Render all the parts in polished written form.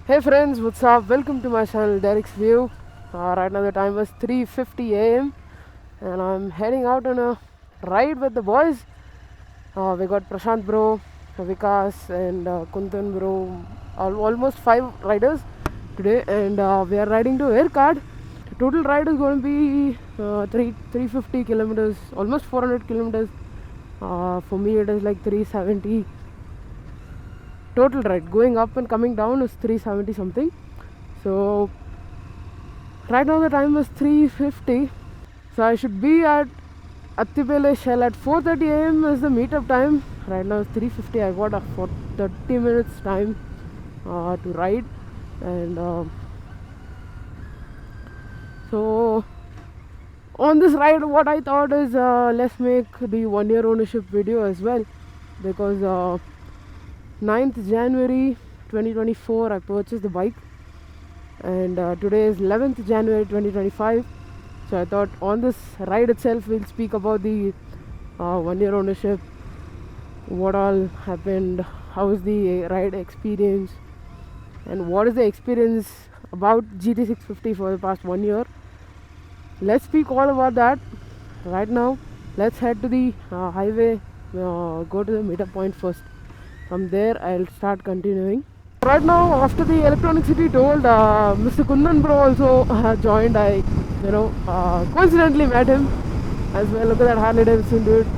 Hey friends, what's up? Welcome to my channel Derek's View. Right now the time was 3:50 a.m. and I'm heading out on a ride with the boys. We got Prashant bro, Vikas and Kuntan bro, almost 5 riders today, and we are riding to Aircard. The total ride is going to be 350 kilometers, almost 400 kilometers. For me it is like 370. Total ride going up and coming down is 370 something. So right now the time is 3:50, so I should be at Attibele Shell at 4:30 a.m. is the meetup time. Right now it's 3:50. I got for 30 minutes time to ride, and so on this ride what I thought is let's make the 1 year ownership video as well, because 9th January 2024 I purchased the bike, and today is 11th January 2025. So I thought on this ride itself we'll speak about the 1 year ownership, what all happened, how is the ride experience, and what is the experience about GT650 for the past 1 year. Let's speak all about that right now. Let's head to the highway, go to the meetup point first. From there I'll start continuing. Right now, after the Electronic City told, Mr. Kundan bro also joined. I coincidentally met him as well. Look at that Harley Davidson dude.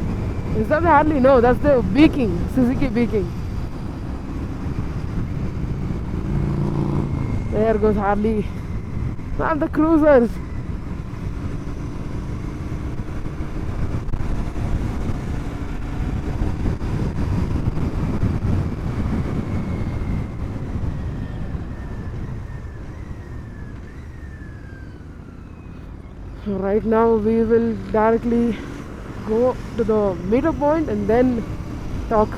Is that the Harley? No, that's the Beaking, Suzuki Beaking. There goes Harley. And the cruisers. Right now we will directly go to the meetup point and then talk.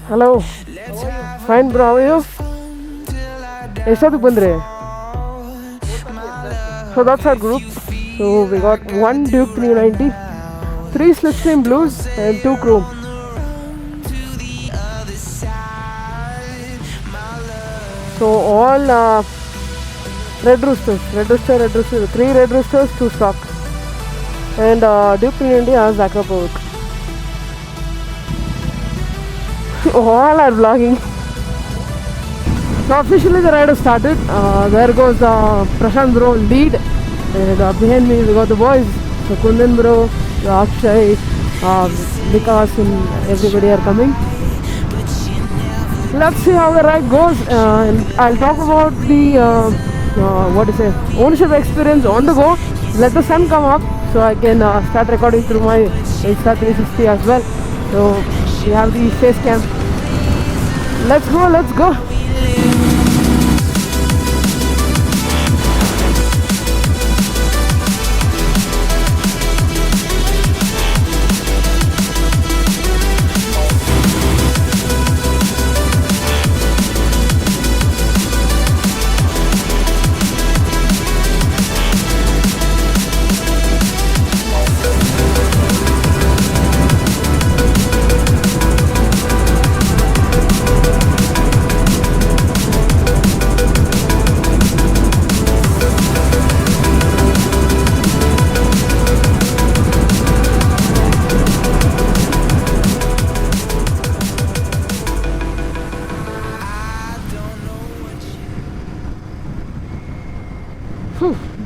Hello. Fine bro, how are you? ಎಷ್ಟೊತ್ತಿಗೆ ಬಂದ್ರಿ? So that's our group. So we got one Duke 390, 3 Slipstream Blues and 2 Chrome. So all red roosters, 3 red roosters, 2 stock, and Duke 390 has Aquapovic. All are vlogging. So officially the ride has started. There goes Prashant bro lead, and behind me we got the boys. So Kundan bro, Akshay, Vikas and everybody are coming. Let's see how the ride goes, and I'll talk about the ownership experience on the go. Let the sun come up so I can start recording through my Insta 360 as well. So we have the face cam. Let's go.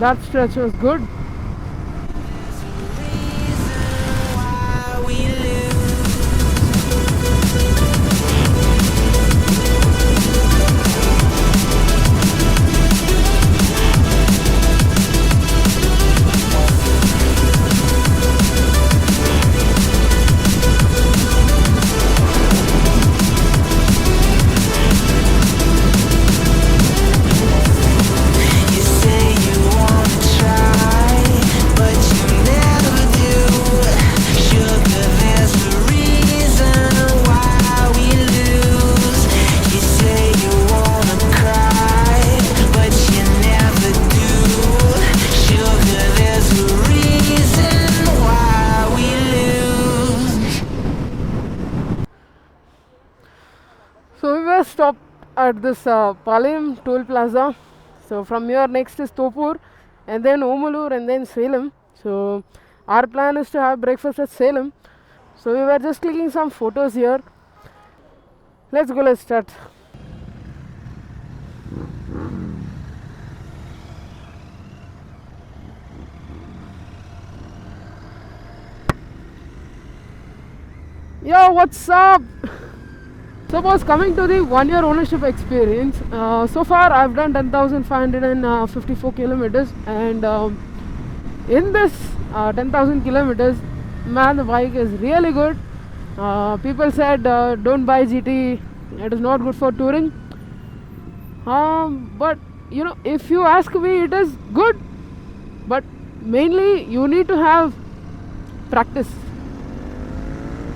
That stretch was good. You say you wanna try So we were stopped at this Palayam toll plaza. So from here next is Topur, and then Omulur, and then Salem. So our plan is to have breakfast at Salem. So we were just clicking some photos here. Let's go, let's start. Yo, what's up? Suppose coming to the 1 year ownership experience, so far I've done 10,554 kilometers, and in this 10,000 kilometers, man, the bike is really good. People said don't buy GT, it is not good for touring. But you know, if you ask me, it is good, but mainly you need to have practice.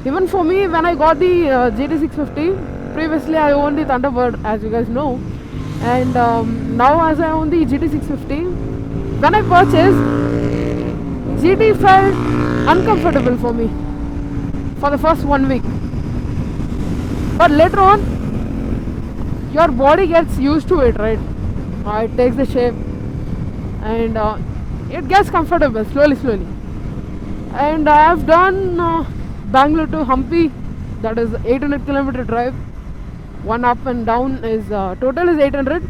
Even for me, when I got the GT650, previously I owned the Thunderbird, as you guys know, and now as I own the GT650, when I purchased, GT felt uncomfortable for me for the first 1 week, but later on your body gets used to it, right? It takes the shape, and it gets comfortable slowly. And I have done Bangalore to Hampi, that is 800-kilometer drive. One up and down is total is 800.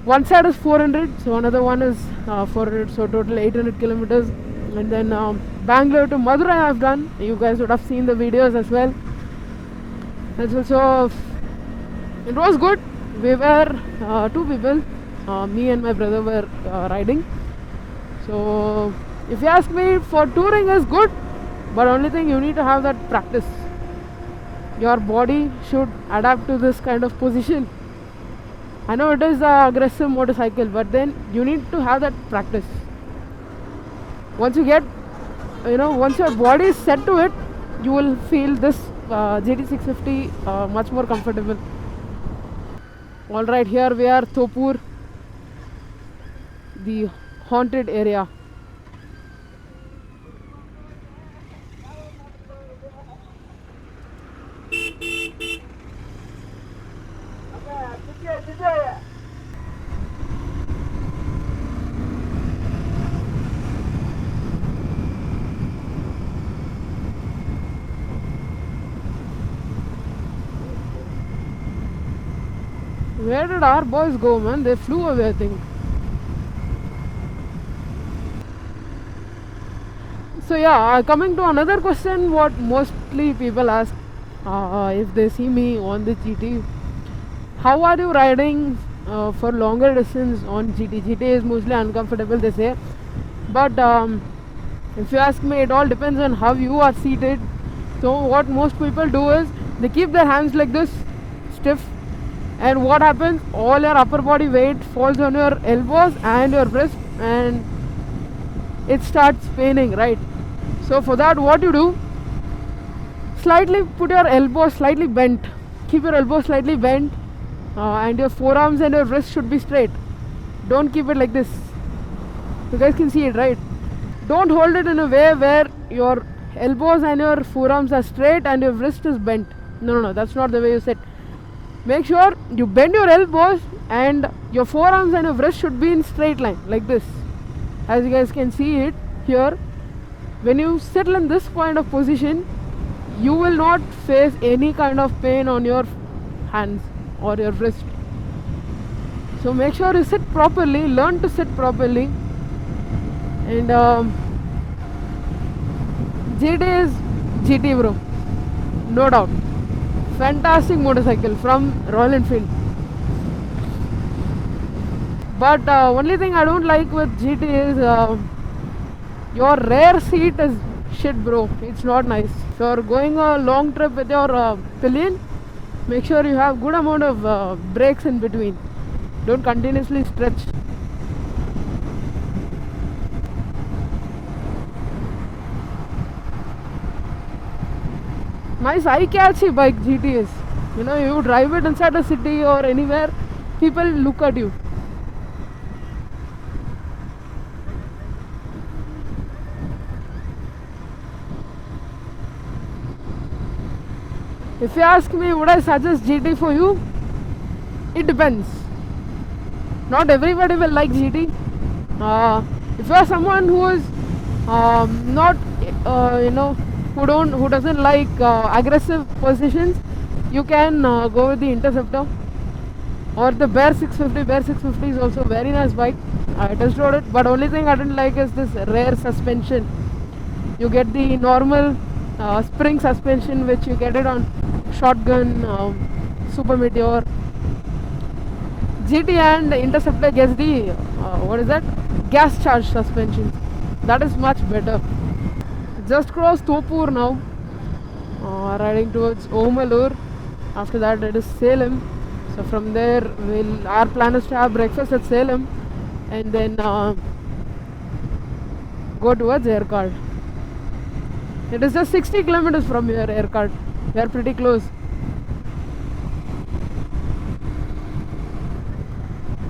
One side is 400, so another one is 400, so total 800 kilometers. And then Bangalore to Madurai I have done. You guys would have seen the videos as well. That's also, it was good. We were 2 people, me and my brother were riding. So if you ask me, for touring is good, but only thing you need to have that practice. Your body should adapt to this kind of position. I know it is an aggressive motorcycle, but then you need to have that practice. Once you get, once your body is set to it, you will feel this GT650 much more comfortable. Alright, here we are, Topur, the haunted area. Where did our boys go, man? They flew away, I think. So yeah, coming to another question, what mostly people ask if they see me on the GT, how are you riding for longer distance on GT? GT is mostly uncomfortable, they say. But if you ask me, it all depends on how you are seated. So what most people do is, they keep their hands like this, stiff, and what happens, all your upper body weight falls on your elbows and your wrist, and it starts paining, right? So for that, what you do, slightly put your elbow slightly bent, keep your elbow slightly bent, and your forearms and your wrist should be straight. Don't keep it like this. You guys can see it, right? Don't hold it in a way where your elbows and your forearms are straight and your wrist is bent. No, that's not the way you sit. Make sure you bend your elbows and your forearms and your wrist should be in straight line, like this. As you guys can see it here, when you settle in this kind of position, you will not face any kind of pain on your hands or your wrist. So make sure you sit properly, learn to sit properly. And GT is GT, bro, no doubt. Fantastic motorcycle from Royal Enfield. But only thing I don't like with GT is your rear seat is shit, bro. It's not nice. If you're going a long trip with your pillion, make sure you have good amount of brakes in between. Don't continuously stretch. Nice eye-catchy bike GT is. You drive it inside a city or anywhere, people look at you. If you ask me, would I suggest GT for you? It depends. Not everybody will like GT. If you are someone who is not, who doesn't like aggressive positions, you can go with the Interceptor or the Bear 650. Bear 650 is also a very nice bike. I test rode it, but only thing I didn't like is this rear suspension. You get the normal spring suspension which you get it on Shotgun, Super Meteor. GT and Interceptor gets the what is that? Gas charge suspension. That is much better. Just crossed Topur now. Riding towards Omalur. After that it is Salem. So from there our plan is to have breakfast at Salem and then go towards Aircard. It is just 60 kilometers from here, Aircard. We are pretty close.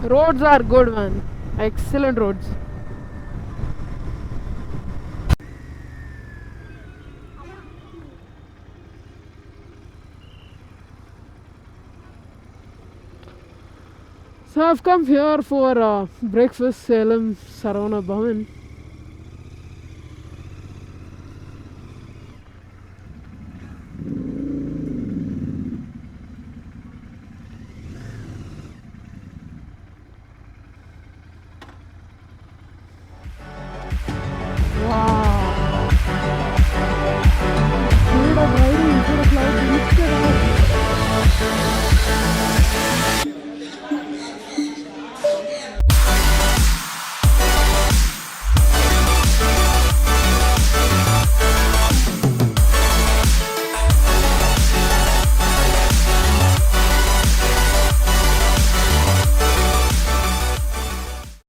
Roads are good, man. Excellent roads. So I've come here for breakfast, Salem Saravana Bhavan. Wow. Speed of riding into the clouds lifted up.